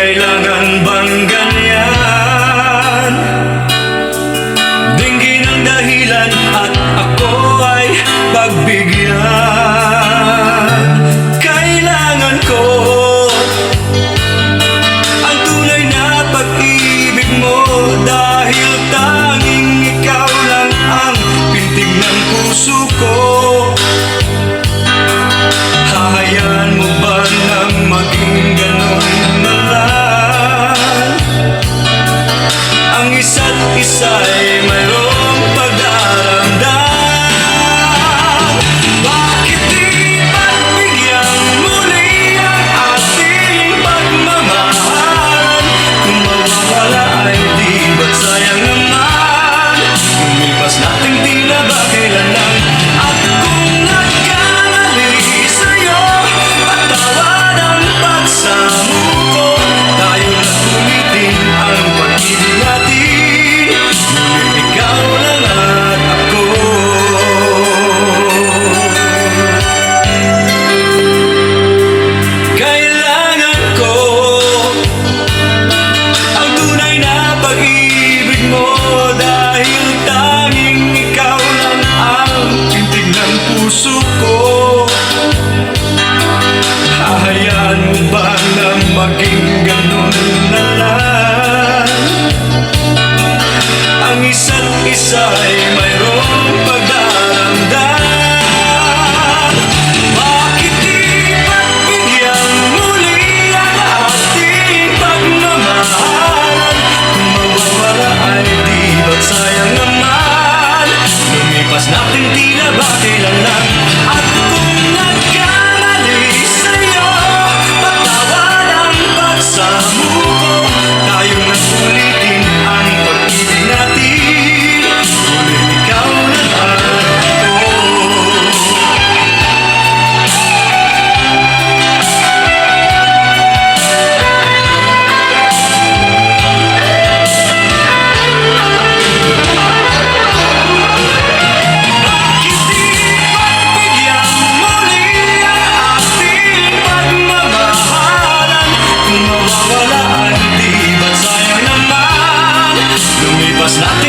kailangan bang ganyan? Dinggin ang dahilan at ako ay pagbigyan. Kailangan ko ang tunay na pag-ibig mo, dahil tanging ikaw lang ang pintig ng puso ko. Hahayaan mo ba na maging ganon na lang? Ang isa't isa'y mayroong pagdaramdam. Bakit di pagbigyan muli ang ating pagmamahalan? Kung mawawala ay di ba't sayang naman? Lumipas nating tila ba kailan lang? At kung nagkamali sa'yo, patawad ang pagsamuko. Tayo na tumiting ang pag-ibig natin, ngunit ikaw lang at ako. Kailangan ko ang tunay na pag-ibig mo, dahil tanging ikaw lang ang pintig ng puso ko. Hahayaan mo ba na maging ganon na lang? Ang isa't isa'y mayroong pagdaramdam. Bakit di pagbigyan muli ang ating pagmamahalan? Kung mawawala ay di ba't sayang naman? Lumipas natin tila ba kailan lang? At kung nagkamali sa'yo, patawad ang pagsamuko. Tayo na ulitin ang pag-ibig natin, ngunit ikaw lang at ako. Bakit di pagbigyan muli ang ating pagmamahalan? Kung mawawala ay di ba't sayang naman? Lumipas natin